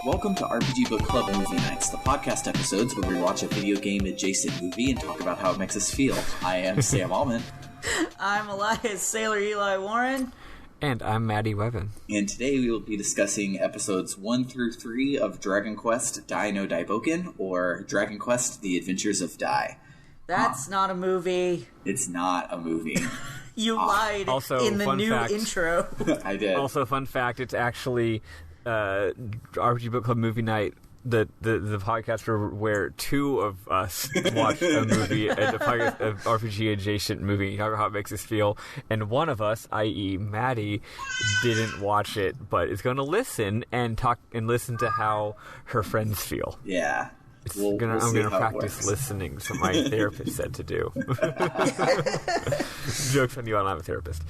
Welcome to RPG Book Club Movie Nights, the podcast episodes where we watch a video game-adjacent movie and talk about how it makes us feel. I am Sam Allman. I'm Elias Sailor Eli Warren. And I'm Maddy Webbin. And today we will be discussing episodes 1 through 3 of Dragon Quest Dai no Daibouken, or Dragon Quest The Adventures of Dai. That's not a movie. It's not a movie. You lied in the new intro. I did. Also, fun fact, it's actually RPG Book Club Movie Night, the podcast where two of us watched a movie, a RPG adjacent movie, how it makes us feel, and one of us, i.e. Maddy, didn't watch it, but is going to listen and talk and listen to how her friends feel. Yeah. I'm going to practice listening, so my therapist said to do. Joke's on you, I don't have a therapist.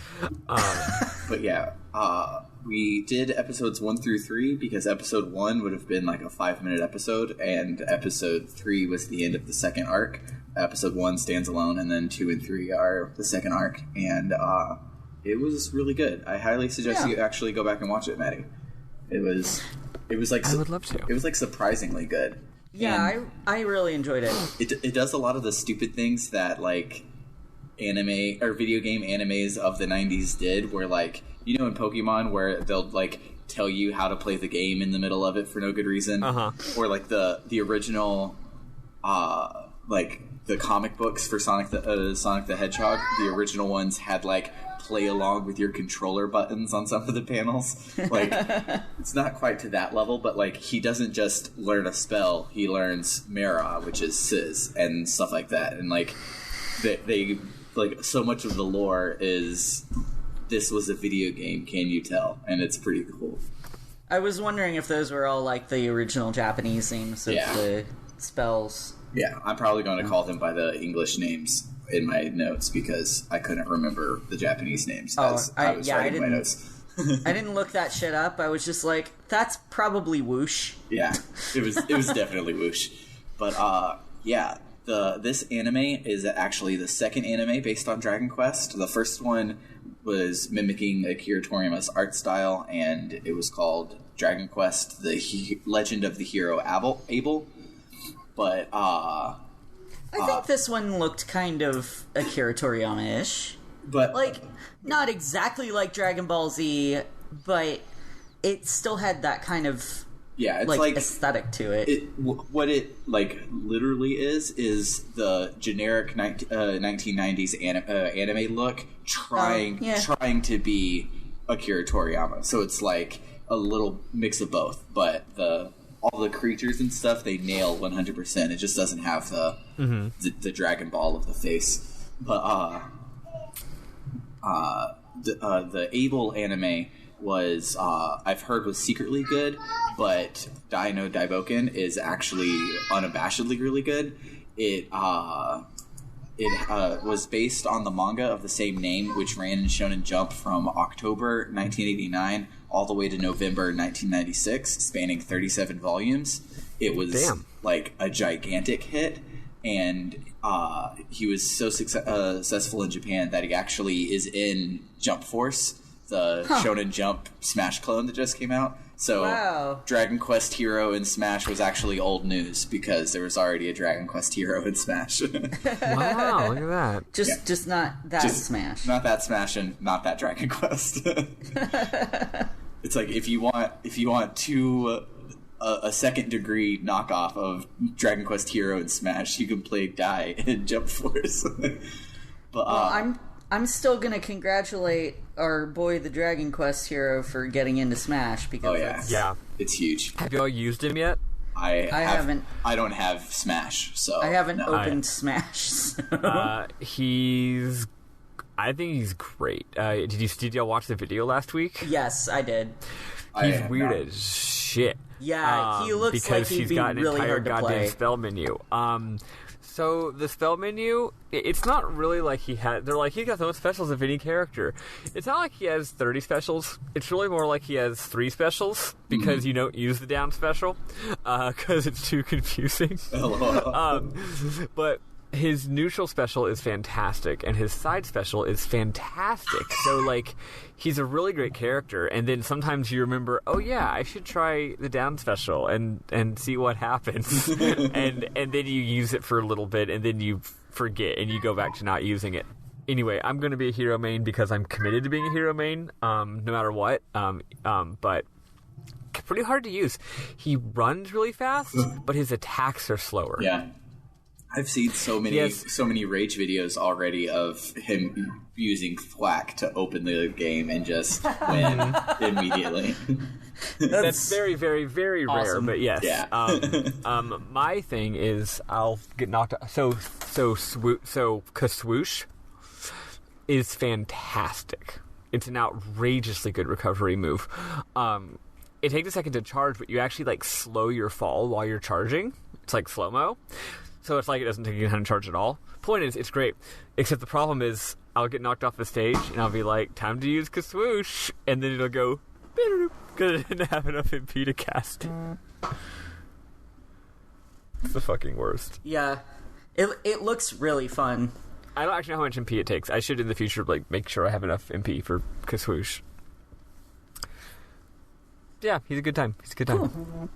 But yeah, we did episodes 1 through 3 because episode 1 would have been like a 5-minute episode, and episode 3 was the end of the second arc. Episode 1 stands alone, and then 2 and 3 are the second arc, and it was really good. I highly suggest you actually go back and watch it, Maddy. It was like I would love to. It was like surprisingly good. Yeah, I really enjoyed it. It does a lot of the stupid things that like anime or video game animes of the 90s did, where like, you know, in Pokemon where they'll like tell you how to play the game in the middle of it for no good reason, or like the original like the comic books for Sonic the Hedgehog, the original ones had like play along with your controller buttons on some of the panels. Like, it's not quite to that level, but like, he doesn't just learn a spell, he learns Mera, which is Sizz, and stuff like that. And like, they like, so much of the lore is, this was a video game, can you tell? And it's pretty cool. I was wondering if those were all like the original Japanese names of the spells. Yeah, I'm probably going to call them by the English names in my notes because I couldn't remember the Japanese names as I was writing my notes. I didn't look that shit up. I was just like, that's probably whoosh. Yeah, it was definitely whoosh. But yeah, this anime is actually the second anime based on Dragon Quest. The first one was mimicking Akira Torima's art style, and it was called Dragon Quest: The Legend of the Hero Abel. But I think this one looked kind of Akira Toriyama-ish. But like, not exactly like Dragon Ball Z, but it still had that kind of it's like aesthetic to it. What it like literally is the generic 1990s anime look trying to be Akira Toriyama. So it's like a little mix of both, but all the creatures and stuff they nail 100%. It just doesn't have the Dragon Ball of the face. But the Abel anime was I've heard was secretly good, but Dai no Daibouken is actually unabashedly really good. It was based on the manga of the same name, which ran in Shonen Jump from October 1989 all the way to November 1996, spanning 37 volumes. It was like a gigantic hit, and he was so successful in Japan that he actually is in Jump Force, the Shonen Jump Smash clone that just came out. So Dragon Quest Hero in Smash was actually old news because there was already a Dragon Quest Hero in Smash. Wow, look at that. Just not that Smash. Not that Smash and not that Dragon Quest. It's like if you want a second degree knockoff of Dragon Quest Hero and Smash, you can play Dai in Jump Force. But I'm still gonna congratulate our boy the Dragon Quest hero for getting into Smash because it's huge. Have you all used him yet? I haven't. I don't have Smash, so I haven't opened Smash. So. I think he's great. Did y'all watch the video last week? Yes, I did. He's weird as shit. Yeah, he looks like he'd be really hard to play. Because he's got an entire goddamn spell menu. So the spell menu, it's not really like they're like, he's got the most specials of any character. It's not like he has 30 specials. It's really more like he has 3 specials because you don't use the down special because it's too confusing. Oh. But his neutral special is fantastic, and his side special is fantastic. So, like, he's a really great character, and then sometimes you remember, oh yeah, I should try the down special and see what happens. and then you use it for a little bit, and then you forget, and you go back to not using it. Anyway, I'm going to be a hero main because I'm committed to being a hero main, no matter what. But pretty hard to use. He runs really fast, but his attacks are slower. Yeah. I've seen so many rage videos already of him using thwack to open the game and just win immediately. That's very, very, very awesome. rare, but yes. Yeah. My thing is I'll get knocked out. So Kaswoosh is fantastic. It's an outrageously good recovery move. It takes a second to charge, but you actually like slow your fall while you're charging. It's like slow-mo. So it's like it doesn't take you time to charge at all. Point is, it's great. Except the problem is, I'll get knocked off the stage, and I'll be like, time to use Kaswoosh, and then it'll go, because I didn't have enough MP to cast it. It's the fucking worst. Yeah. It looks really fun. I don't actually know how much MP it takes. I should, in the future, like make sure I have enough MP for Kaswoosh. Yeah, he's a good time. Cool.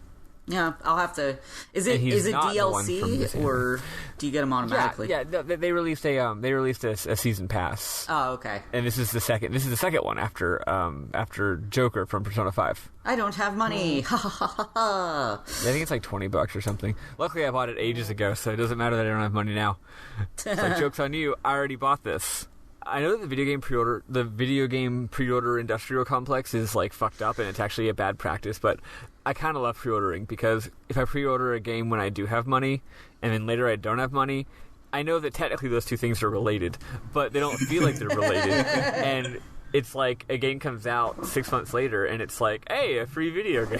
Yeah, I'll have to. Is it DLC or do you get them automatically? Yeah. They released a season pass. Oh, okay. And this is the second one after Joker from Persona 5. I don't have money. Ha ha ha ha. I think it's like $20 or something. Luckily, I bought it ages ago, so it doesn't matter that I don't have money now. It's like, joke's on you. I already bought this. I know that the video game pre-order industrial complex is like fucked up, and it's actually a bad practice. But I kind of love pre-ordering because if I pre-order a game when I do have money, and then later I don't have money, I know that technically those two things are related, but they don't feel like they're related. And it's like a game comes out 6 months later, and it's like, hey, a free video game.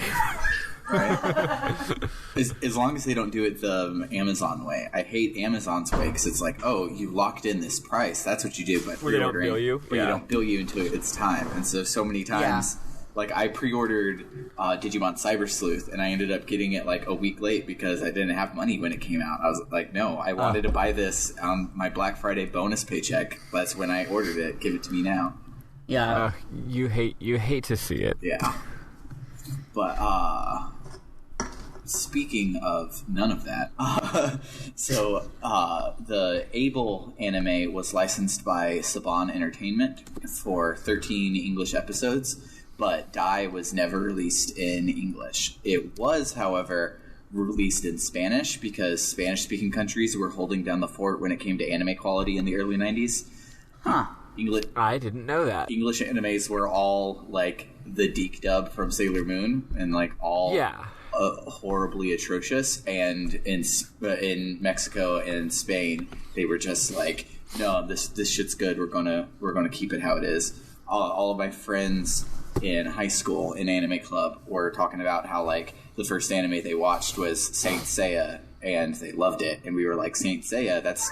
Right? As long as they don't do it the Amazon way. I hate Amazon's way because it's like, oh, you locked in this price. That's what you do by pre-ordering. They don't bill you. But you don't bill you until it's time. And so many times, like I pre-ordered Digimon Cyber Sleuth, and I ended up getting it like a week late because I didn't have money when it came out. I was like, no, I wanted to buy this on my Black Friday bonus paycheck. That's when I ordered it. Give it to me now. Yeah. You hate to see it. Yeah. But speaking of none of that, the Able anime was licensed by Saban Entertainment for 13 English episodes, but Dai was never released in English. It was, however, released in Spanish because Spanish-speaking countries were holding down the fort when it came to anime quality in the early 90s. Huh. I didn't know that. English animes were all like the Deke dub from Sailor Moon, and like all horribly atrocious. And in Mexico and Spain, they were just like, no, this shit's good. We're gonna keep it how it is. All of my friends in high school in anime club were talking about how like the first anime they watched was Saint Seiya, and they loved it. And we were like, Saint Seiya, that's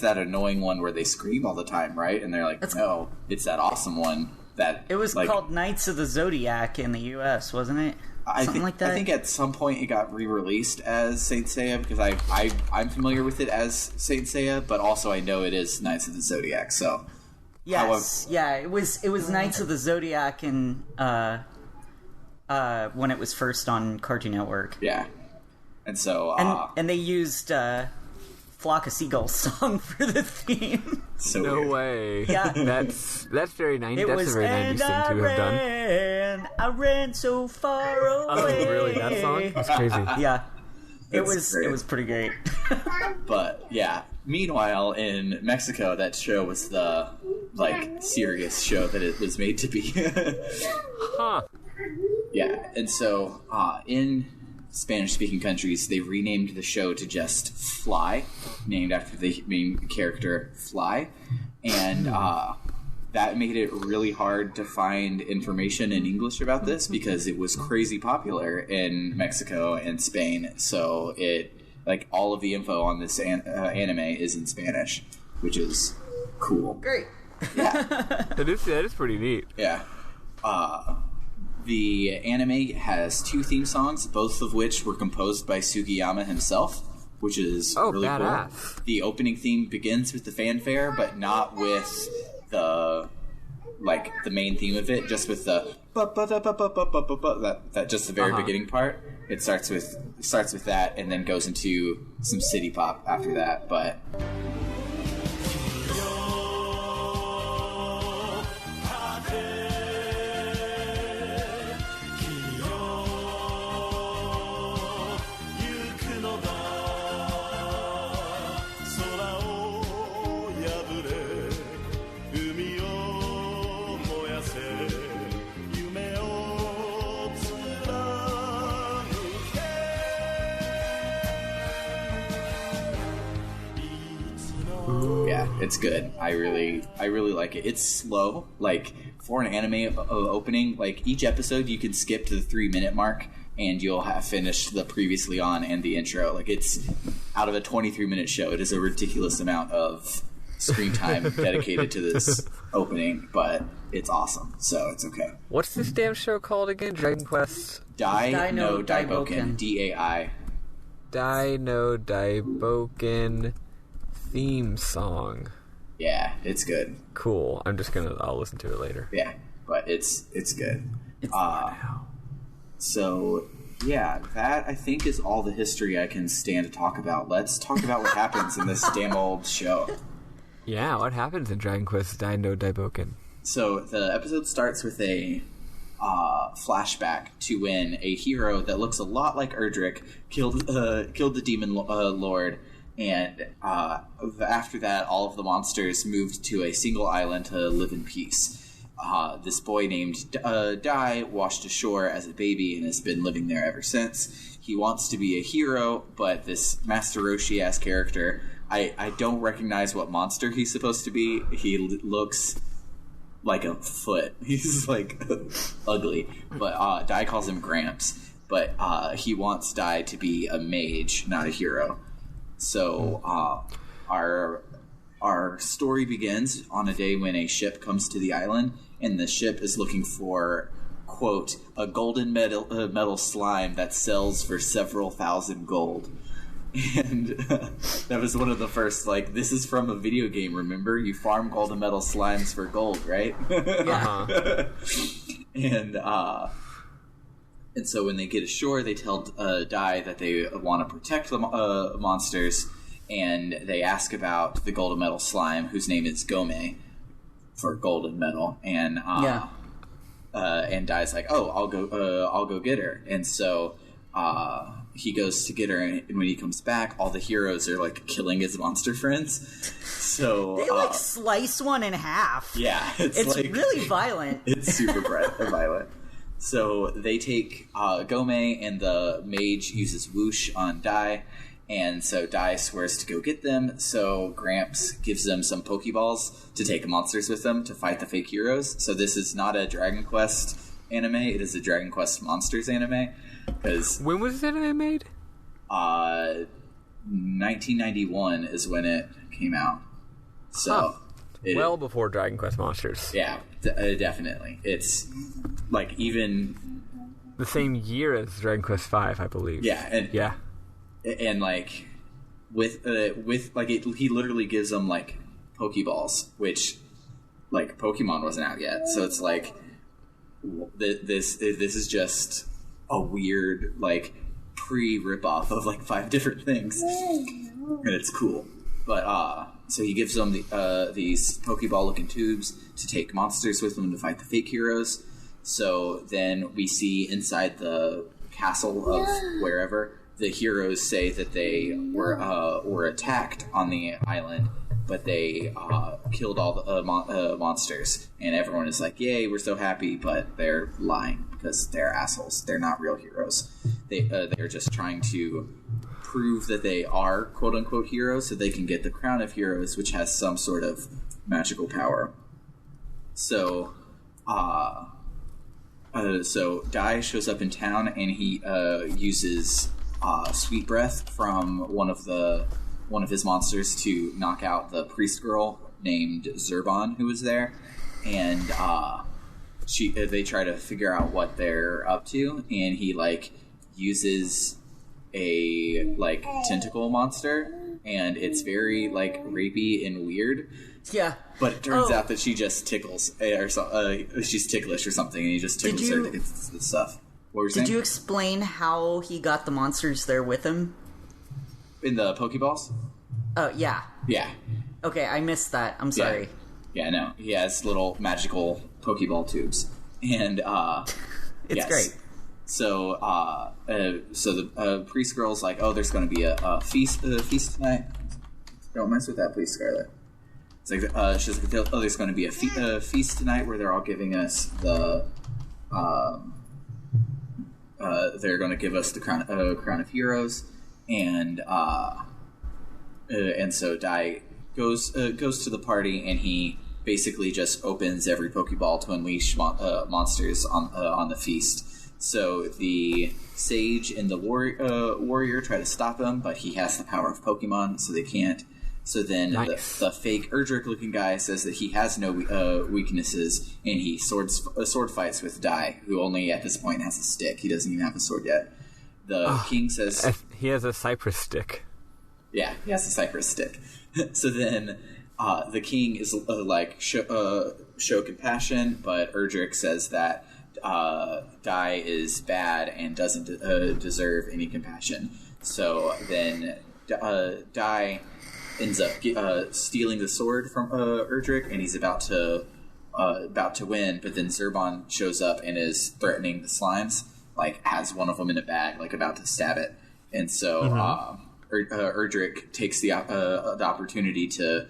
that annoying one where they scream all the time, right? And they're like, no, it's that awesome one that it was like, called Knights of the Zodiac in the U.S., wasn't it? Something like that. I think at some point it got re-released as Saint Seiya because I'm familiar with it as Saint Seiya, but also I know it is Knights of the Zodiac. So yes, it was Knights of the Zodiac in when it was first on Cartoon Network. Yeah, and so and they used Flock of Seagulls song for the theme. So no weird. way. Yeah, that's very 90s. That's a very 90s thing to have done. I ran so far away. Oh, really? That song? That's crazy. Yeah, it Great. was pretty great. But yeah, meanwhile in Mexico, that show was the like serious show that it was made to be. Huh. Yeah, and so in Spanish-speaking countries, they renamed the show to just Fly, named after the main character Fly, and that made it really hard to find information in English about this because it was crazy popular in Mexico and Spain. So it like all of the info on this anime is in Spanish, which is cool. Great. Yeah, that is pretty neat. Yeah. The anime has 2 theme songs, both of which were composed by Sugiyama himself. which is really badass. Cool. The opening theme begins with the fanfare, but not with the main theme of it, just with the that just the very beginning part. It starts with that, and then goes into some city pop after that. But it's good. I really like it. It's slow. Like, for an anime opening, like, each episode you can skip to the 3-minute mark and you'll have finished the previously on and the intro. Like, it's out of a 23-minute show. It is a ridiculous amount of screen time dedicated to this opening, but it's awesome, so it's okay. What's this damn show called again? Dragon Quest? Dai no Daibouken. D-A-I. Dai no Daibouken theme song. Yeah, it's good. Cool. I'll listen to it later. Yeah, but it's good. It's so yeah, that I think is all the history I can stand to talk about. Let's talk about what happens in this damn old show. Yeah, what happens in Dragon Quest Dai no Daibouken? So the episode starts with a flashback to when a hero that looks a lot like Erdrick killed the demon lord. And after that, all of the monsters moved to a single island to live in peace. This boy named Dai washed ashore as a baby and has been living there ever since. He wants to be a hero, but this Master Roshi-ass character, I don't recognize what monster he's supposed to be. He looks like a foot. He's, like, ugly. But Dai calls him Gramps. But he wants Dai to be a mage, not a hero. So our story begins on a day when a ship comes to the island, and the ship is looking for, quote, a golden metal slime that sells for several thousand gold. And that was one of the first, like, this is from a video game, remember? You farm golden metal slimes for gold, right? Uh-huh. And so when they get ashore, they tell Dai that they want to protect the monsters, and they ask about the golden metal slime, whose name is Gome, for golden metal. And and Dai's like, "Oh, I'll go get her." And so he goes to get her, and when he comes back, all the heroes are like killing his monster friends. So they like slice one in half. Yeah, it's like, really violent. It's super violent. So they take Gome, and the mage uses whoosh on Dai, and so Dai swears to go get them. So Gramps gives them some Pokeballs to take monsters with them to fight the fake heroes. So this is not a Dragon Quest anime; it is a Dragon Quest Monsters anime. Because when was this anime made? 1991 is when it came out. So well before Dragon Quest Monsters. Yeah, definitely. It's like even the same year as Dragon Quest V, I believe. Yeah, and like with like he literally gives them like Pokeballs, which like Pokemon wasn't out yet, so it's like this is just a weird like pre-rip-off of like 5 different things, and it's cool. But so he gives them these Pokeball-looking tubes to take monsters with them to fight the fake heroes. So then we see inside the castle of wherever, the heroes say that they were attacked on the island, but they killed all the monsters, and everyone is like, "Yay, we're so happy!" But they're lying because they're assholes. They're not real heroes. They're just trying to prove that they are quote unquote heroes, so they can get the crown of heroes, which has some sort of magical power. So, so Dai shows up in town, and he uses sweet breath from one of his monsters to knock out the priest girl named Zurban, who was there, and they try to figure out what they're up to, and he like uses a like tentacle monster, and it's very like rapey and weird. Yeah. But it turns out that she just tickles, or she's ticklish or something, and he just tickles her to get the stuff. What were you saying? Did you explain how he got the monsters there with him? In the Pokeballs? Oh, yeah. Yeah. Okay, I missed that. I'm sorry. Yeah, no. He has little magical Pokeball tubes. And, it's great. So, the priest girl's like, oh, there's going to be a feast tonight. Don't mess with that, please, Scarlet. It's like, she's like, oh, there's going to be a feast tonight where they're all giving us the, they're going to give us the crown of heroes, and so Dai goes to the party, and he basically just opens every Pokeball to unleash monsters on the feast. So the sage and the warrior try to stop him, but he has the power of Pokemon, so they can't. So then the fake Erdrick-looking guy says that he has no weaknesses, and he sword fights with Dai, who only at this point has a stick. He doesn't even have a sword yet. The king says... He has a cypress stick. Yeah, he has a cypress stick. So then the king is show compassion, but Erdrick says that Dai is bad and doesn't deserve any compassion. So then Dai ends up stealing the sword from Erdrick, and he's about to win, but then Zurban shows up and is threatening the slimes, like has one of them in a bag, like about to stab it. And so Erdrick takes the opportunity to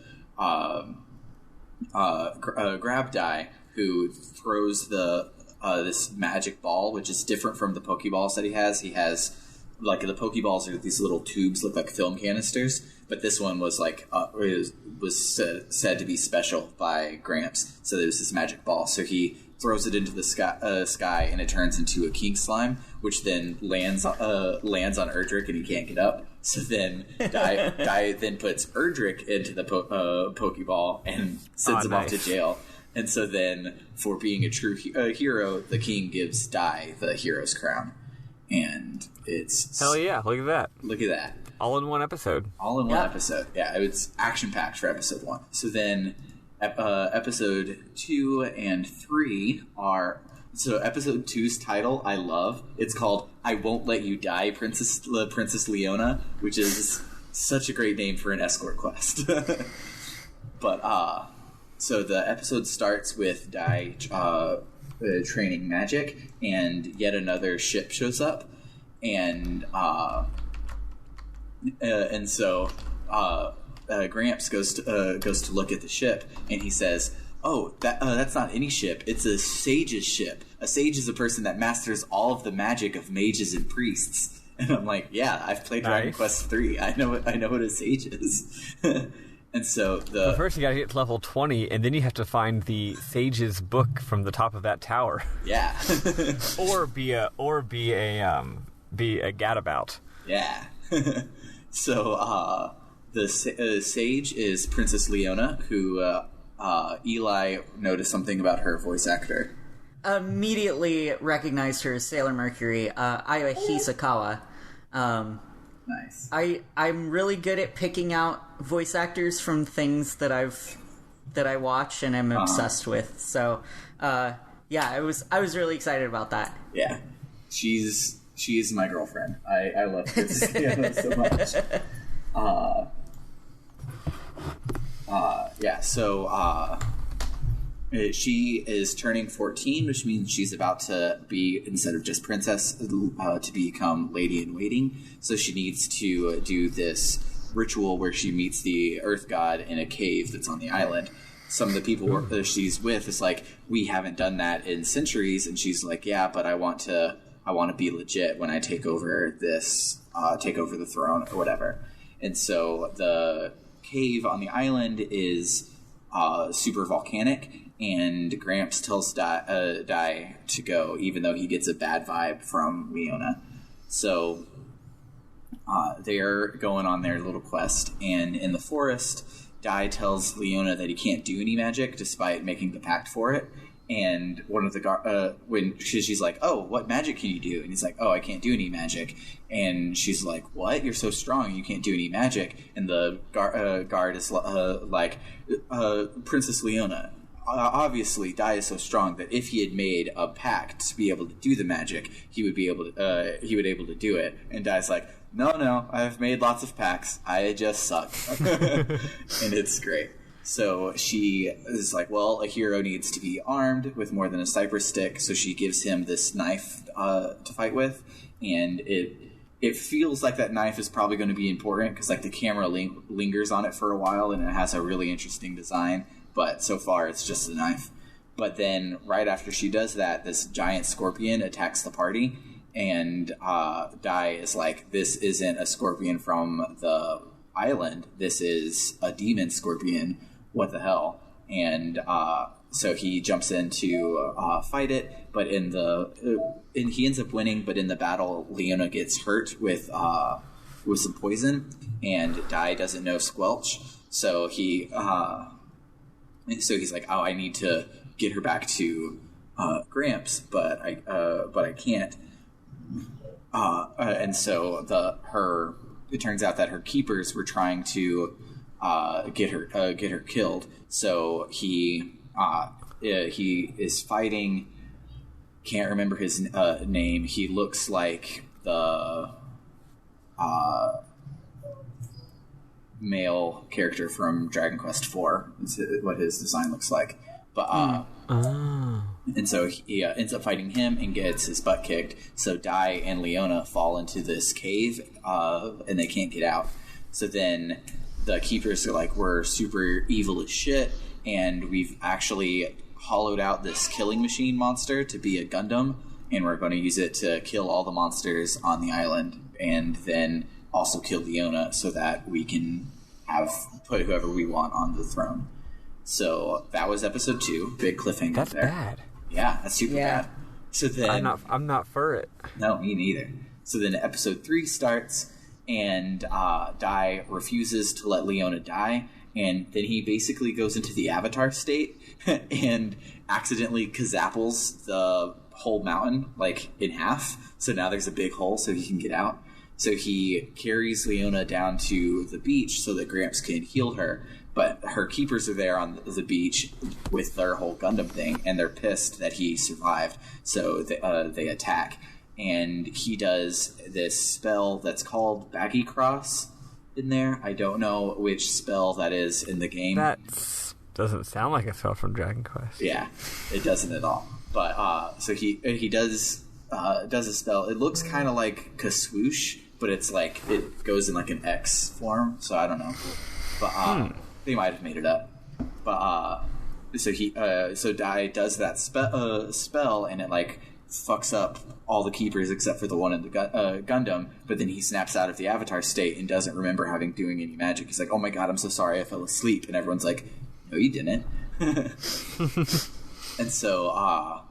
grab Dai, who throws this magic ball, which is different from the Pokeballs that he has. He has, like, the Pokeballs are these little tubes, look like film canisters, but this one was like was said to be special by Gramps. So there's this magic ball. So he throws it into the sky, and it turns into a king slime, which then lands on Erdrick, and he can't get up. So then Dai then puts Erdrick into the Pokeball and sends him off to jail. And so then, for being a true hero, the king gives Dai the hero's crown. And it's... Hell yeah, look at that. Look at that. All in one episode. All in one episode. Yeah, it's action-packed for episode 1. So then, episode 2 and 3 are... So episode 2's title, I love. It's called I Won't Let You Die, Princess Leona, which is such a great name for an escort quest. But, so the episode starts with Dai training magic, and yet another ship shows up, and so Gramps goes to look at the ship, and he says, "Oh, that's not any ship. It's a sage's ship. A sage is a person that masters all of the magic of mages and priests." And I'm like, "Yeah, I've played Dragon Quest 3. I know what a sage is." And so but first you gotta get to level 20, and then you have to find the sage's book from the top of that tower. Yeah. or be a gadabout. Yeah. So the sage is Princess Leona, who Eli noticed something about her voice actor. Immediately recognized her as Sailor Mercury, Aya Hisakawa. Nice. I'm really good at picking out voice actors from things that I watch and am obsessed with. So, I was really excited about that. Yeah, she is my girlfriend. I love Princess Leona so much. So she is turning 14, which means she's about to be, instead of just princess, to become lady in waiting. So she needs to do this ritual where she meets the earth god in a cave that's on the island. Some of the people she's with is like, we haven't done that in centuries, and she's like, yeah, but I want to be legit when I take over the throne or whatever. And so the cave on the island is super volcanic, and Gramps tells Dai to go, even though he gets a bad vibe from Leona. So they're going on their little quest, and in the forest, Dai tells Leona that he can't do any magic despite making the pact for it, And one of the when she's like, "Oh, what magic can you do?" And he's like, "Oh, I can't do any magic." And she's like, "What? You're so strong. You can't do any magic." And the guard is like, "Princess Leona, obviously Dai is so strong that if he had made a pact to be able to do the magic, he would be able to do it." And Dai's like, No, I've made lots of packs. I just suck." And it's great. So she is like, well, a hero needs to be armed with more than a cypress stick, so she gives him this knife to fight with, and it feels like that knife is probably going to be important, because like the camera lingers on it for a while, and it has a really interesting design, but so far it's just a knife. But then right after she does that, this giant scorpion attacks the party, and Dai is like, "This isn't a scorpion from the island, this is a demon scorpion. What the hell?" And so he jumps in to fight it, but and he ends up winning. But in the battle, Leona gets hurt with some poison, and Dai doesn't know Squelch. So he's like, "Oh, I need to get her back to Gramps, but I can't." And so it turns out that her keepers were trying to get her killed. So he is fighting. Can't remember his name. He looks like the male character from Dragon Quest IV. Is what his design looks like. But and so he ends up fighting him and gets his butt kicked. So Dai and Leona fall into this cave, and they can't get out. So then the keepers are like, "We're super evil as shit, and we've actually hollowed out this killing machine monster to be a Gundam, and we're going to use it to kill all the monsters on the island, and then also kill Leona so that we can put whoever we want on the throne." So that was episode 2. Big cliffhanger. That's there. bad. Yeah, that's super bad. So then I'm not for it. No, me neither. So then episode 3 starts, and Dai refuses to let Leona die, and then he basically goes into the Avatar state and accidentally kazapples the whole mountain like in half. So now there's a big hole so he can get out. So he carries Leona down to the beach so that Gramps can heal her. But her keepers are there on the beach with their whole Gundam thing, and they're pissed that he survived. So they attack. And he does this spell that's called Baggy Cross in there. I don't know which spell that is in the game. That doesn't sound like a spell from Dragon Quest. Yeah, it doesn't at all. But so he does a spell. It looks kind of like Kaswoosh, but it's like it goes in like an X form. So I don't know. But they might have made it up. But so Dai does that spell, and it like fucks up all the keepers except for the one in the Gundam. But then he snaps out of the Avatar state and doesn't remember doing any magic. He's like, "Oh my god, I'm so sorry, I fell asleep." And everyone's like, "No, you didn't." And so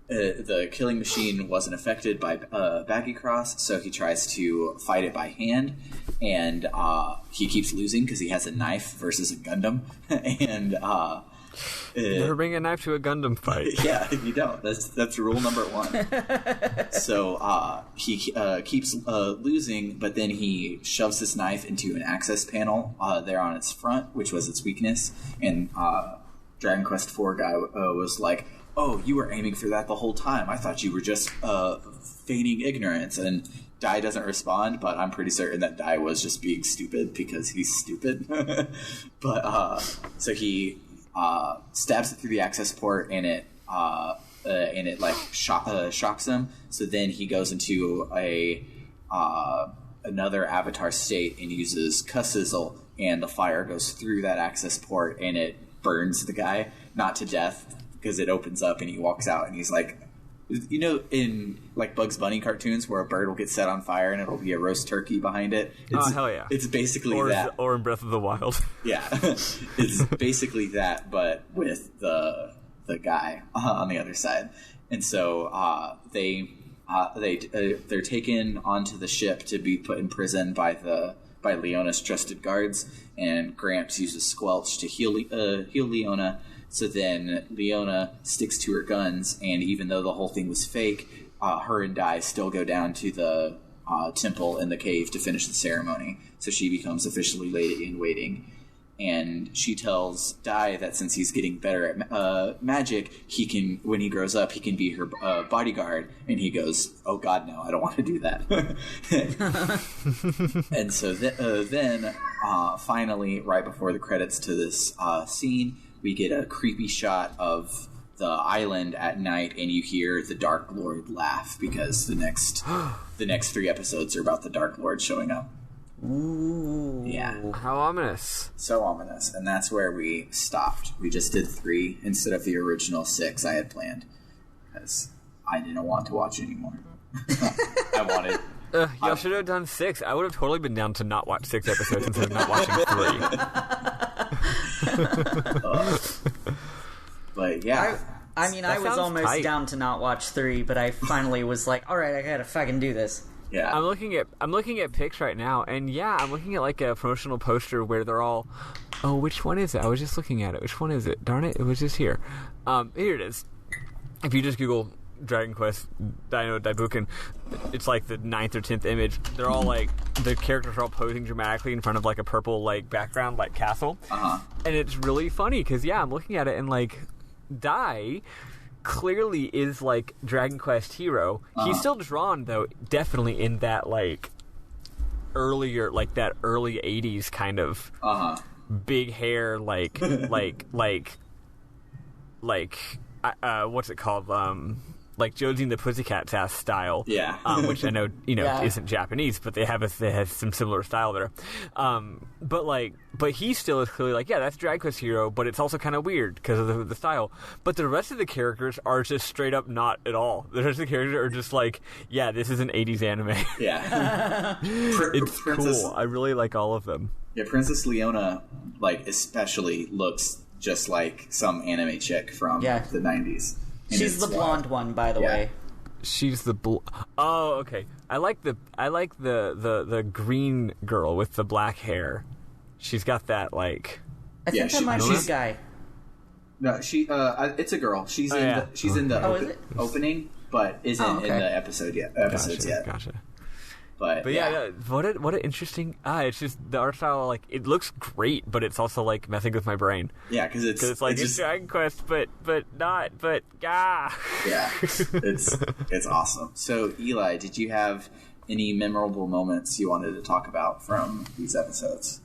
the killing machine wasn't affected by Baggy Cross, so he tries to fight it by hand, and he keeps losing because he has a knife versus a Gundam. And never bring a knife to a Gundam fight. Yeah, you don't. That's rule number 1. So he keeps losing, but then he shoves his knife into an access panel there on its front, which was its weakness. And Dragon Quest IV guy was like, "Oh, you were aiming for that the whole time. I thought you were just feigning ignorance." And Dai doesn't respond, but I'm pretty certain that Dai was just being stupid because he's stupid. But so he stabs it through the access port, and it like shocks him. So then he goes into another Avatar state and uses Cussizzle, and the fire goes through that access port, and it burns the guy, not to death, because it opens up and he walks out, and he's like, you know, in like Bugs Bunny cartoons where a bird will get set on fire and it'll be a roast turkey behind it. Hell yeah! It's basically that, or in Breath of the Wild. Yeah, it's basically that, but with the guy on the other side. And so they're taken onto the ship to be put in prison by Leona's trusted guards, and Gramps uses Squelch to heal Leona. So then Leona sticks to her guns, and even though the whole thing was fake, her and Dai still go down to the temple in the cave to finish the ceremony. So she becomes officially Lady in Waiting. And she tells Dai that since he's getting better at magic, he can, when he grows up, he can be her bodyguard. And he goes, "Oh God, no, I don't want to do that." And so then, finally, right before the credits to this scene, we get a creepy shot of the island at night, and you hear the Dark Lord laugh because the next 3 episodes are about the Dark Lord showing up. Ooh. Yeah. How ominous. So ominous. And that's where we stopped. We just did 3 instead of the original 6 I had planned. Because I didn't want to watch anymore. I wanted... Y'all should have done 6. I would have totally been down to not watch 6 episodes instead of not watching 3. But yeah. I mean, I was almost tight. down to not watch 3, but I finally was like, alright, I gotta fucking do this. Yeah. I'm looking at pics right now, and yeah, I'm looking at like a promotional poster where they're all, oh, which one is it? I was just looking at it. Which one is it? Darn it, it was just here. Here it is. If you just Google Dragon Quest Daibouken, it's like the 9th or 10th image. They're all like, the characters are all posing dramatically in front of like a purple like background like castle. And it's really funny because yeah, I'm looking at it and like Dai clearly is like Dragon Quest hero. He's still drawn though, definitely in that like earlier, like that early 80s kind of big hair, like what's it called? Like Josie and the Pussycats ass style. Yeah. Which I know, Yeah. isn't Japanese, but they have some similar style there. But he still is clearly like, yeah, that's Dragon Quest hero, but it's also kind of weird because of the style. But the rest of the characters are just straight up not at all. The rest of the characters are just like, yeah, this is an 80s anime. Yeah. It's cool. I really like all of them. Yeah, Princess Leona, like, especially looks just like some anime chick from the 90s. And She's the blonde one, by the way. She's the oh, okay. I like the green girl with the black hair. She's got that like. I think that might be a guy. No, it's a girl. She's in the opening, but isn't in the episodes yet. Gotcha. But yeah, what an interesting. It's just the art style. Like it looks great, but it's also like messing with my brain. Yeah, because it's like it's Dragon Quest, but not. But yeah, it's awesome. So Eli, did you have any memorable moments you wanted to talk about from these episodes?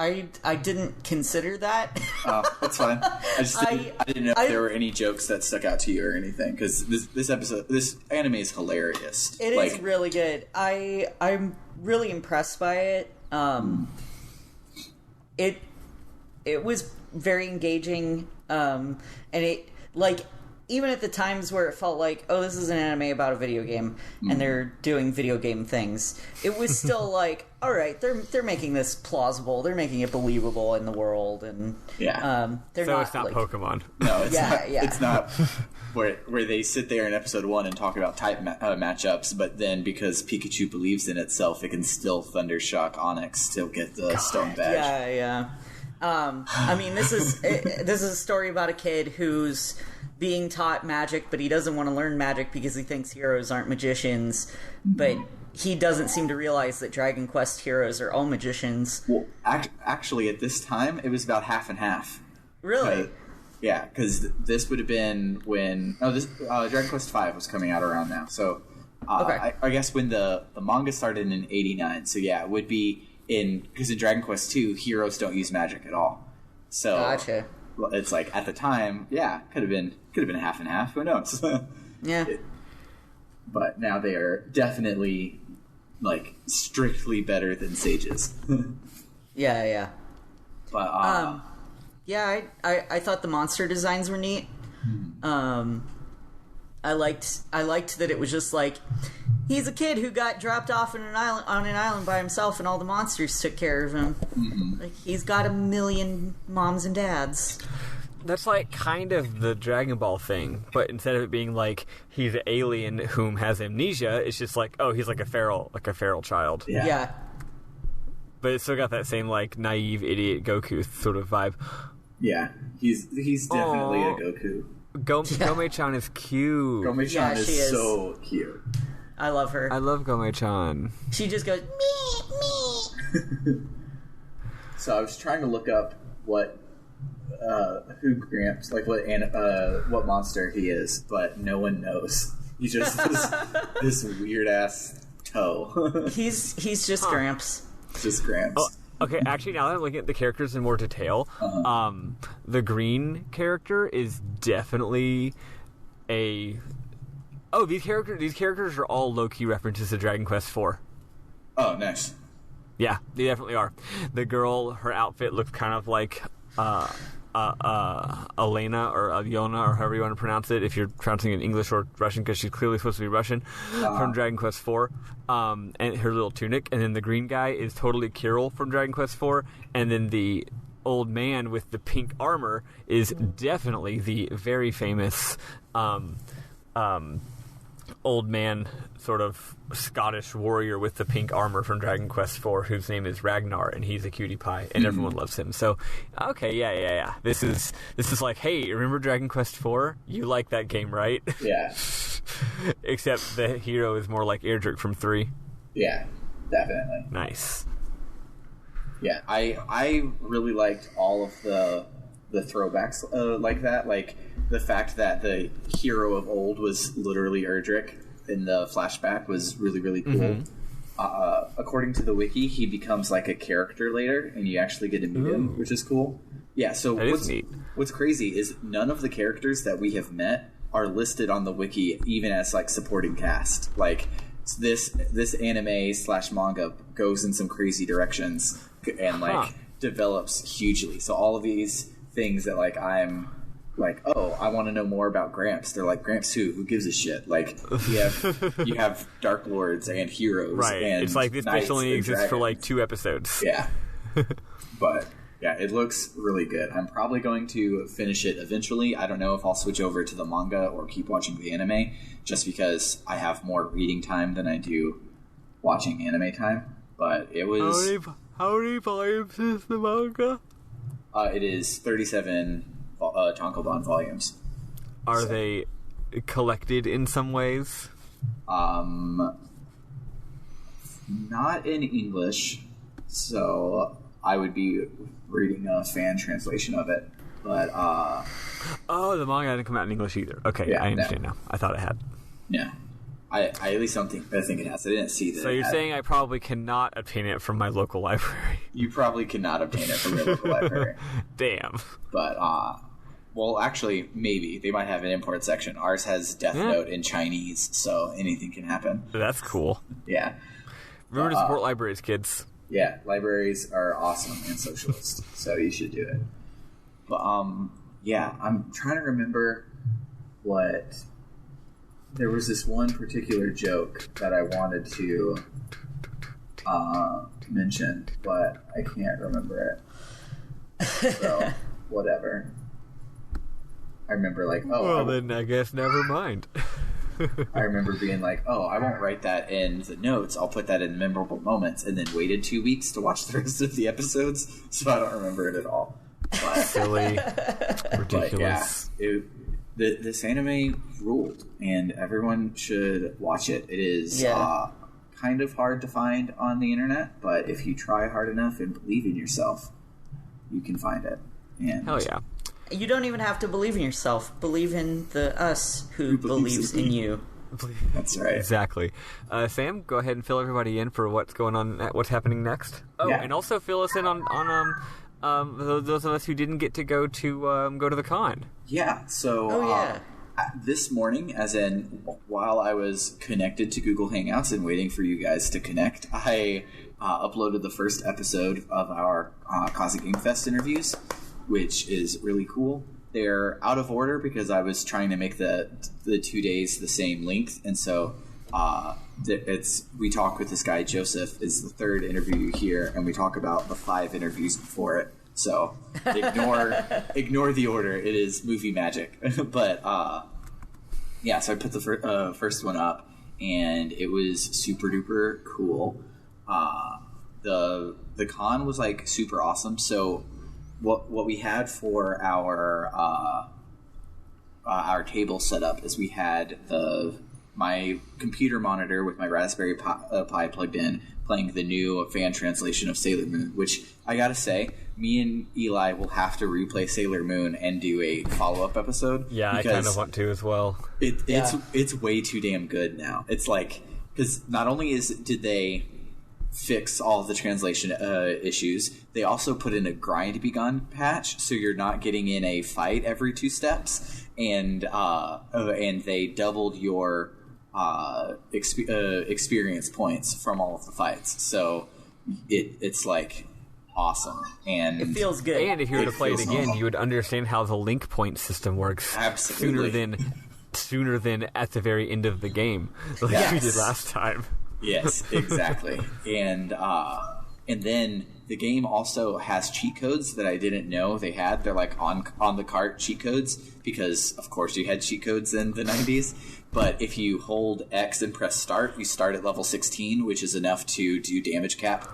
I didn't consider that. Oh, that's fine. I didn't know if there were any jokes that stuck out to you or anything, because this anime is hilarious. It is really good. I'm really impressed by it. It was very engaging, and it like even at the times where it felt like, oh, this is an anime about a video game, and they're doing video game things, it was still like, all right, they're making this plausible, they're making it believable in the world, and they're so not, it's not like, Pokemon. No, it's not. It's not where they sit there in episode 1 and talk about type matchups, but then because Pikachu believes in itself, it can still Thundershock Onyx to get the stone badge. Yeah. I mean, this is a story about a kid who's being taught magic, but he doesn't want to learn magic because he thinks heroes aren't magicians. But he doesn't seem to realize that Dragon Quest heroes are all magicians. Well, actually, at this time, it was about half and half. Really? Yeah, because this would have been when Dragon Quest V was coming out around now. So I guess when the manga started in '89. So yeah, it would be because in Dragon Quest II, heroes don't use magic at all. So gotcha. It's like at the time, could have been half and half. Who knows? Yeah. But now they are definitely like strictly better than sages. Yeah. But I thought the monster designs were neat. I liked that it was just like, he's a kid who got dropped off on an island by himself, and all the monsters took care of him. Like, he's got 1 million moms and dads. That's like kind of the Dragon Ball thing, but instead of it being like he's an alien whom has amnesia, it's just like, oh, he's like a feral child. Yeah. But it's still got that same like naive idiot Goku sort of vibe. Yeah, he's definitely a Goku. Gomei-chan is cute. Gomei-chan she is is so cute. I love her. I love Gomei-chan. She just goes me. So I was trying to look up who Gramps, like what monster he is, but no one knows. He's just this weird ass toe. He's just Gramps. Just Gramps. Oh, okay, actually, now that I'm looking at the characters in more detail, the green character is definitely a. Oh, these characters are all low-key references to Dragon Quest IV. Oh, nice. Yeah, they definitely are. The girl, her outfit looks kind of like Elena or Alyona or however you want to pronounce it, if you're pronouncing it in English or Russian, because she's clearly supposed to be Russian, from Dragon Quest IV, and her little tunic. And then the green guy is totally Kirill from Dragon Quest IV, and then the old man with the pink armor is definitely the very famous old man, sort of Scottish warrior with the pink armor from Dragon Quest IV, whose name is Ragnar, and he's a cutie pie, and everyone loves him. So, okay, yeah. This is like, hey, remember Dragon Quest IV? You like that game, right? Yeah. Except the hero is more like Erdrick from 3. Yeah, definitely. Nice. Yeah, I really liked all of the throwbacks like that, like the fact that the hero of old was literally Erdrick in the flashback was really, really cool. According to the wiki, he becomes like a character later, and you actually get to meet him, which is cool. Yeah, so what's crazy is none of the characters that we have met are listed on the wiki, even as like supporting cast. Like this anime / manga goes in some crazy directions and like develops hugely. So all of these things that like I'm like, oh, I want to know more about Gramps. They're like, Gramps who gives a shit? Like you have Dark Lords and heroes, right? And it's like this bitch only exists for like 2 episodes. Yeah, but yeah, it looks really good. I'm probably going to finish it eventually. I don't know if I'll switch over to the manga or keep watching the anime, just because I have more reading time than I do watching anime time. But it was how many volumes is the manga? It is 37 tankobon volumes. Are they collected in some ways? Not in English, so I would be reading a fan translation of it. But oh, the manga didn't come out in English either. Okay, yeah, I understand now. I thought it had. Yeah. I at least I think it has. I didn't see that. So you're saying I probably cannot obtain it from my local library? You probably cannot obtain it from your local library. Damn. But well, actually, maybe they might have an import section. Ours has Death Note in Chinese, so anything can happen. That's cool. Yeah. Remember to support libraries, kids. Yeah, libraries are awesome and socialist, so you should do it. But yeah, I'm trying to remember what. There was this one particular joke that I wanted to mention, but I can't remember it. So, whatever. I remember like, then I guess never mind. I remember being like, oh, I won't write that in the notes. I'll put that in memorable moments, and then waited 2 weeks to watch the rest of the episodes, so I don't remember it at all. But, silly, ridiculous. But yeah, this anime ruled, and everyone should watch it. It is kind of hard to find on the internet, but if you try hard enough and believe in yourself, you can find it. And hell yeah. You don't even have to believe in yourself. Believe in the us who believes in you. That's right. Exactly. Sam, go ahead and fill everybody in for what's going on, what's happening next. Oh, yeah. And also fill us in on those of us who didn't get to go to the con. Yeah. So this morning, as in while I was connected to Google Hangouts and waiting for you guys to connect, I uploaded the first episode of our Cosmic Game Fest interviews, which is really cool. They're out of order because I was trying to make the 2 days the same length, and so we talk with this guy Joseph is the third interview you hear, and we talk about the 5 interviews before it. So ignore the order. It is movie magic. But yeah, so I put the first one up, and it was super duper cool. The con was like super awesome. So what we had for our table setup is we had my computer monitor with my Raspberry Pi plugged in, playing the new fan translation of Sailor Moon, which I gotta say, me and Eli will have to replay Sailor Moon and do a follow-up episode. Yeah, I kind of want to as well. It's way too damn good now. It's like, because not only did they fix all of the translation issues, they also put in a grind begun patch, so you're not getting in a fight every 2 steps, and they doubled your experience points from all of the fights. So it's like awesome, and it feels good. And if you were to play it again, you would understand how the link point system works. Absolutely. Sooner than at the very end of the game, like we did last time. Yes, exactly. And then the game also has cheat codes that I didn't know they had. They're like on the cart cheat codes, because of course you had cheat codes in the 90s. But if you hold X and press start, you start at level 16, which is enough to do damage cap.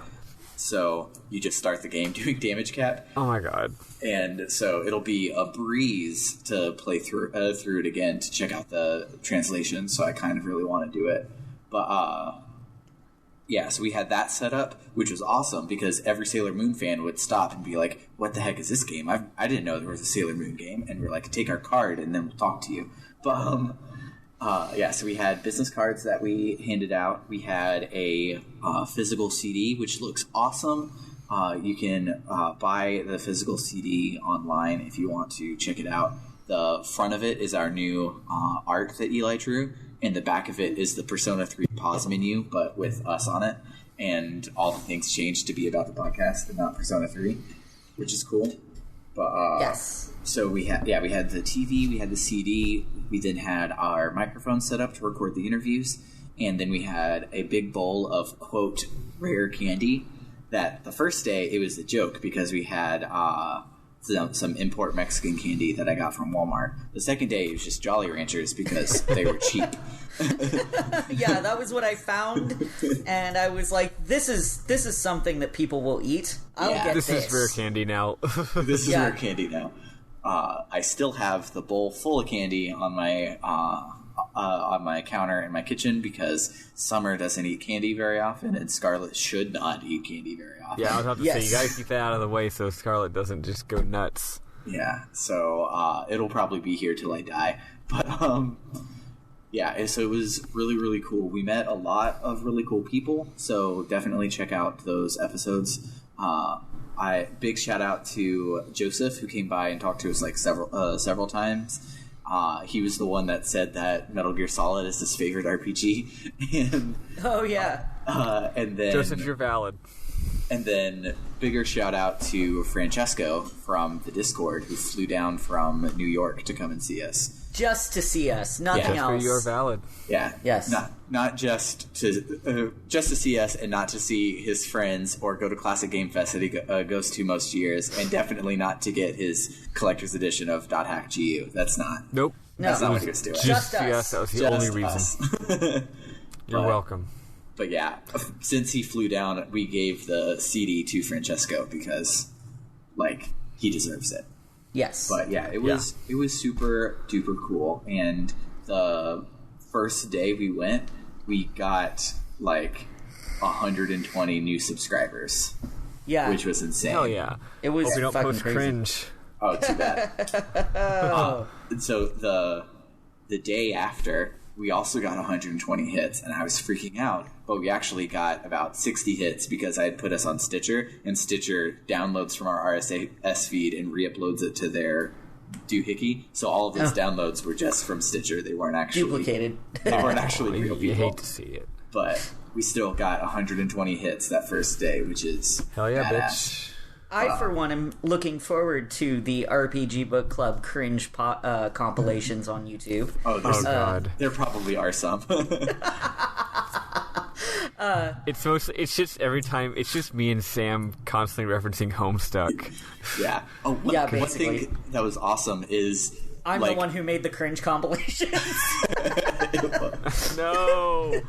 So you just start the game doing damage cap. Oh my god. And so it'll be a breeze to play through it again to check out the translation. So I kind of really want to do it. But yeah, so we had that set up, which was awesome because every Sailor Moon fan would stop and be like, what the heck is this game? I didn't know there was a Sailor Moon game. And we're like, take our card and then we'll talk to you. But yeah, so we had business cards that we handed out. We had a physical CD, which looks awesome. You can buy the physical CD online if you want to check it out. The front of it is our new art that Eli drew, and the back of it is the Persona 3 pause menu, but with us on it. And all the things changed to be about the podcast and not Persona 3, which is cool. But yes. So we had the TV, we had the CD, we then had our microphone set up to record the interviews, and then we had a big bowl of, quote, rare candy. That the first day it was a joke because we had some import Mexican candy that I got from Walmart. The second day it was just Jolly Ranchers because they were cheap. Yeah, that was what I found, and I was like, "This is something that people will eat. I'll get this. This is rare candy now. This is rare candy now." I still have the bowl full of candy on my counter in my kitchen because Summer doesn't eat candy very often, and Scarlett should not eat candy very often. Yeah, I was about to say, you gotta keep that out of the way so Scarlett doesn't just go nuts. Yeah, so it'll probably be here till I die. But yeah, so it was really, really cool. We met a lot of really cool people, so definitely check out those episodes. Big shout out to Joseph, who came by and talked to us like several times. He was the one that said that Metal Gear Solid is his favorite RPG. And, oh yeah. And then Joseph, you're valid. And then bigger shout out to Francesco from the Discord, who flew down from New York to come and see us. Just to see us, nothing else. You're valid. Yeah. Yes. Not just to see us and not to see his friends or go to Classic Game Fest that he goes to most years, and definitely not to get his collector's edition of .hack GU. That's not. Nope. That's not what he was doing. Just us. Yes, that was the only reason. You're welcome. But yeah, since he flew down, we gave the CD to Francesco because, like, he deserves it. Yes. But yeah, it was super duper cool. And the first day we went, we got like 120 new subscribers. Yeah. Which was insane. Hell yeah. It was Hope we don't fucking post crazy. cringe. Oh, too bad. So the day after, we also got 120 hits, and I was freaking out. But we actually got about 60 hits because I had put us on Stitcher, and Stitcher downloads from our RSS feed and re-uploads it to their doohickey. So all of those downloads were just from Stitcher. They weren't actually duplicated. They weren't actually real people. You hate to see it. But we still got 120 hits that first day, which is hell yeah, badass. bitch. I, for one, am looking forward to the RPG Book Club cringe compilations on YouTube. Oh God. There probably are some. It's just every time it's just me and Sam constantly referencing Homestuck. Yeah. Oh, one thing that was awesome is I'm the one who made the cringe compilations. No.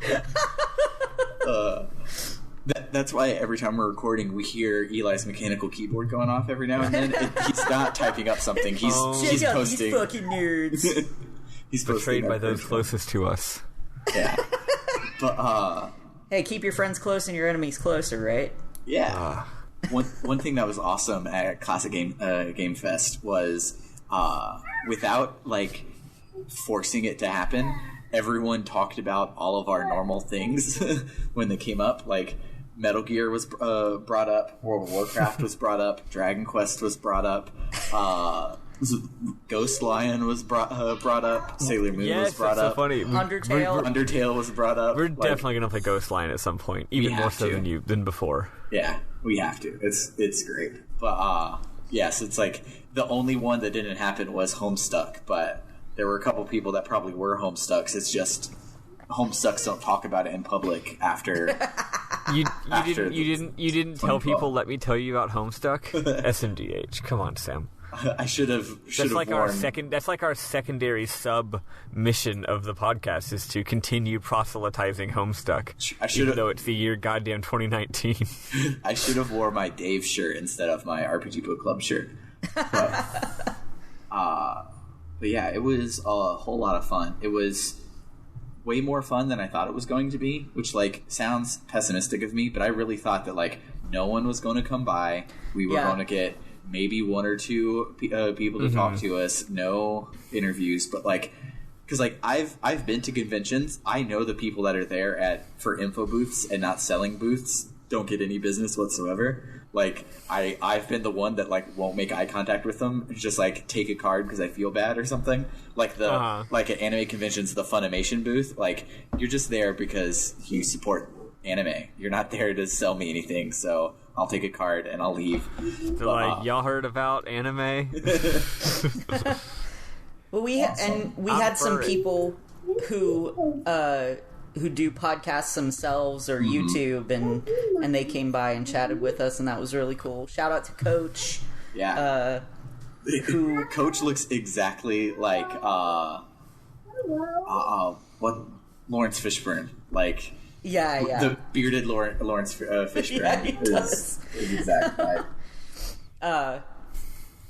That's why every time we're recording, we hear Eli's mechanical keyboard going off every now and then. He's not typing up something. He's posting. These fucking nerds. He's betrayed by those closest to us. Yeah. But hey, keep your friends close and your enemies closer, right? Yeah. One thing that was awesome at Classic Game Fest was without like forcing it to happen, everyone talked about all of our normal things when they came up. Like Metal Gear was brought up, World of Warcraft was brought up, Dragon Quest was brought up, Ghost Lion was brought up, Sailor Moon was brought up. So funny. Undertale was brought up. We're definitely gonna play Ghost Lion at some point, even more so than before. Yeah, we have to. It's great. But yes, it's like the only one that didn't happen was Homestuck, but there were a couple people that probably were Homestucks. It's just Homestucks don't talk about it in public after. You didn't tell people. Let me tell you about Homestuck. SMDH. Come on, Sam. I should have. That's like our secondary sub mission of the podcast is to continue proselytizing Homestuck. Even though it's the year goddamn 2019. I should have wore my Dave shirt instead of my RPG Book Club shirt. But yeah, it was a whole lot of fun. It was way more fun than I thought it was going to be, which like sounds pessimistic of me, but I really thought that like no one was going to come by. We were going to get maybe one or two people to talk to us, no interviews, but like, because like I've been to conventions, I know the people that are there for info booths and not selling booths don't get any business whatsoever. Like I've been the one that like won't make eye contact with them, just like take a card because I feel bad or something. Like like at anime conventions, the Funimation booth, like you're just there because you support anime. You're not there to sell me anything, so I'll take a card and I'll leave. They're like, y'all heard about anime? Well, we had some people who do podcasts themselves or YouTube, and they came by and chatted with us, and that was really cool. Shout out to Coach. Yeah. Coach looks exactly like what Lawrence Fishburne, like. Yeah. The bearded Lawrence Fishburne. Yeah, he does. Is exactly right.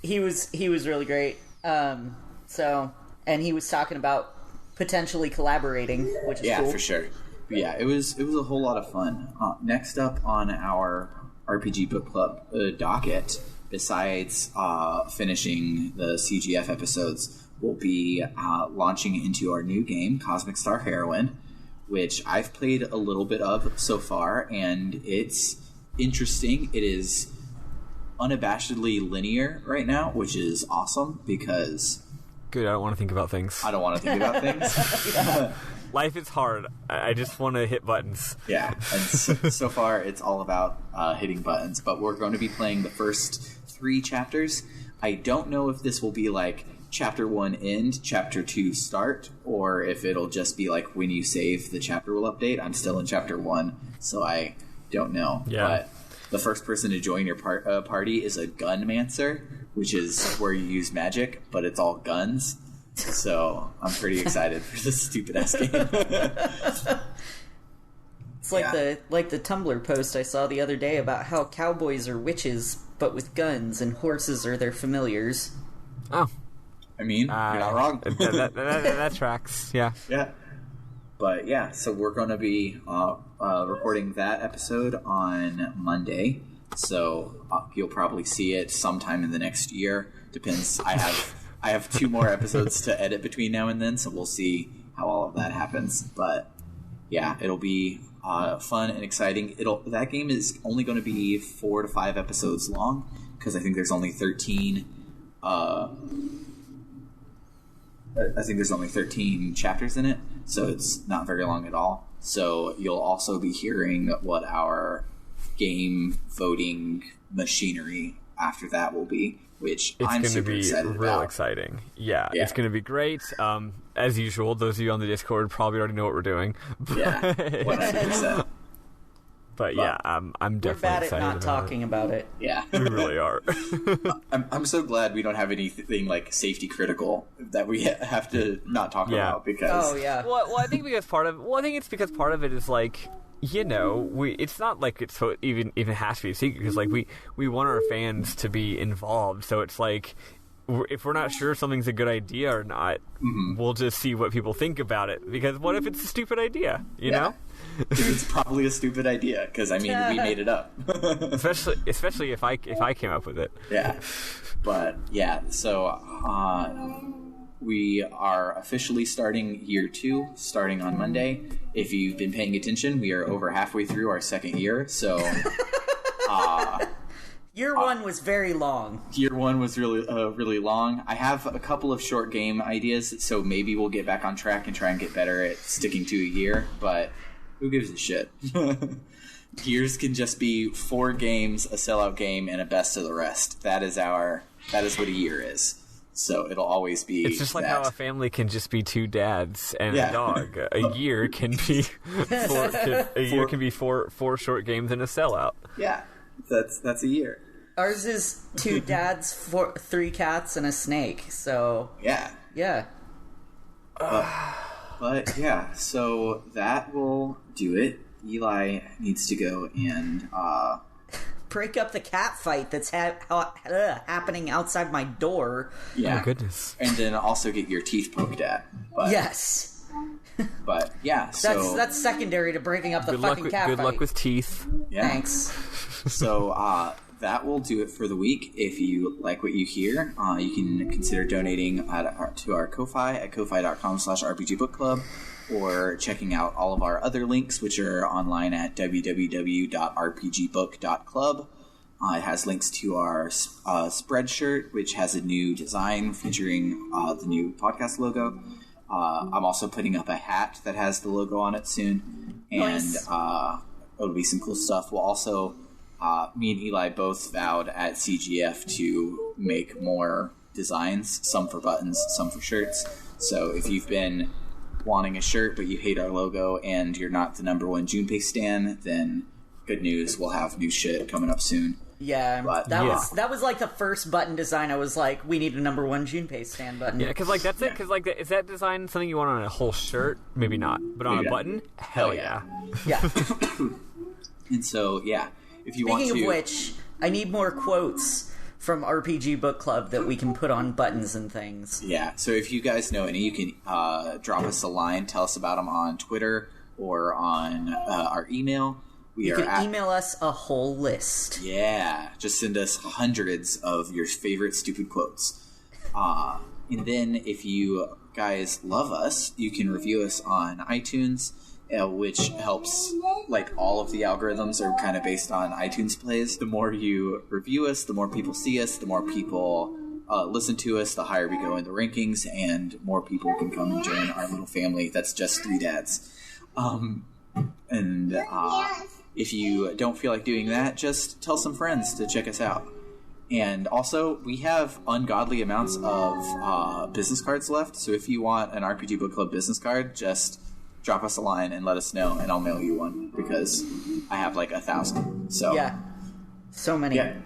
He was really great. And he was talking about potentially collaborating, which is cool. Yeah, for sure. But yeah, it was a whole lot of fun. Next up on our RPG Book Club docket, besides finishing the CGF episodes, we'll be launching into our new game, Cosmic Star Heroine, which I've played a little bit of so far, and it's interesting. It is unabashedly linear right now, which is awesome because... Good, I don't want to think about things. I don't want to think about things. Life is hard. I just want to hit buttons. Yeah, and so far it's all about hitting buttons, but we're going to be playing the first 3 chapters. I don't know if this will be like Chapter 1 end, Chapter 2 start, or if it'll just be like when you save, the chapter will update. I'm still in Chapter 1, so I don't know. Yeah. But the first person to join your party is a gunmancer, which is where you use magic, but it's all guns. So I'm pretty excited for this stupid ass game. It's like the Tumblr post I saw the other day about how cowboys are witches, but with guns, and horses are their familiars. Oh. I mean, you're not wrong. that tracks, yeah. Yeah. But yeah, so we're going to be recording that episode on Monday. So you'll probably see it sometime in the next year. Depends. I have 2 more episodes to edit between now and then, so we'll see how all of that happens. But yeah, it'll be fun and exciting. That game is only going to be 4 to 5 episodes long because I think there's only 13. I think there's only 13 chapters in it, so it's not very long at all. So you'll also be hearing what our game voting machinery after that will be, which I'm super excited about. It's going to be real exciting. Yeah, it's going to be great. As usual, those of you on the Discord probably already know what we're doing. Yeah, 100%. But yeah, I'm definitely excited. We're bad at not talking about it. Yeah, we really are. I'm so glad we don't have anything like safety critical that we have to not talk about because. Oh yeah. Well, I think because part of it's because part of it is like it's not like it's so even has to be a secret, because like we want our fans to be involved. So it's like, if we're not sure if something's a good idea or not, we'll just see what people think about it. Because what if it's a stupid idea? You know, it's probably a stupid idea, because I mean we made it up. especially if I came up with it. Yeah, but yeah, so we are officially starting year 2, starting on Monday. If you've been paying attention, we are over halfway through our second year, so Year 1 was very long. Year 1 was really long. I have a couple of short game ideas, so maybe we'll get back on track and try and get better at sticking to a year, but who gives a shit? Years can just be 4 games, a sellout game, and a best of the rest. That is what a year is. So it'll always be. It's just like how a family can just be 2 dads and a dog. A year can be four short games and a sellout. Yeah, that's a year. Ours is 2 dads, 3 cats, and a snake. So yeah. But yeah, so that will do it. Eli needs to go and break up the cat fight that's happening outside my door. Yeah. Oh my goodness. And then also get your teeth poked at. But, yes. But yeah, so that's secondary to breaking up the fucking cat fight. Good luck with teeth. Yeah. Thanks. So that will do it for the week. If you like what you hear, you can consider donating to our Ko-Fi at ko-fi.com/rpgbookclub, or checking out all of our other links, which are online at www.rpgbook.club. It has links to our Spreadshirt, which has a new design featuring the new podcast logo. I'm also putting up a hat that has the logo on it soon, and nice. It'll be some cool stuff. We'll also, me and Eli both vowed at CGF to make more designs, some for buttons, some for shirts. So if you've been wanting a shirt but you hate our logo and you're not the #1 Junpei stan, then good news, we'll have new shit coming up soon. Yeah, but that was like the first button design. I was like, we need a #1 Junpei stan button. Yeah, because like that's it. Because like, is that design something you want on a whole shirt? Maybe not, but on a button, hell yeah. Yeah. And so if you want to. Speaking of which, I need more quotes from RPG Book Club that we can put on buttons and things. Yeah, so if you guys know any, you can drop us a line, tell us about them on Twitter or on our email. You can email us a whole list. Yeah, just send us hundreds of your favorite stupid quotes. And then if you guys love us, you can review us on iTunes, which helps, like, all of the algorithms are kind of based on iTunes plays. The more you review us, the more people see us, the more people listen to us, the higher we go in the rankings, and more people can come and join our little family that's just 3 dads. If you don't feel like doing that, just tell some friends to check us out. And also, we have ungodly amounts of business cards left, so if you want an RPG Book Club business card, just drop us a line and let us know, and I'll mail you one, because I have like 1,000. So yeah, so many. Yeah.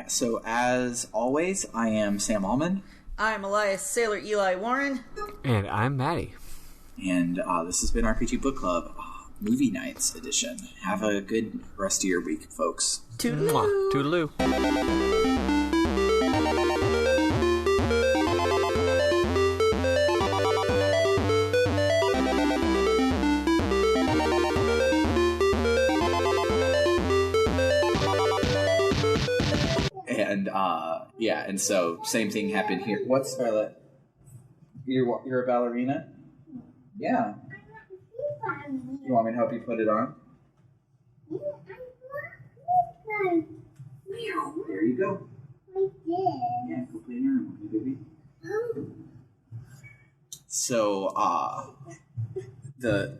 So as always, I am Sam Allman. I'm Elias Sailor Eli Warren. And I'm Maddy. And this has been RPG Book Club Movie Nights edition. Have a good rest of your week, folks. Toodaloo. Toodaloo. And so same thing happened here. What, Scarlett? You're a ballerina? Yeah. You want me to help you put it on? There you go. Yeah, go play in your room, okay, baby? So, the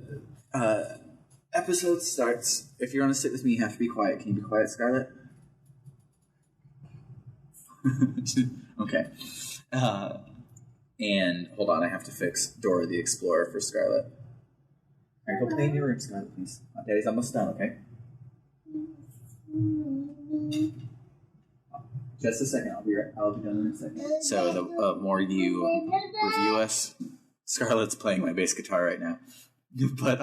episode starts. If you want to sit with me, you have to be quiet. Can you be quiet, Scarlett? Okay. And hold on, I have to fix Dora the Explorer for Scarlett. Alright, go play in your room, Scarlett, please. Daddy's almost done, okay? Just a second, I'll be done in a second. So the more you review us, Scarlett's playing my bass guitar right now. But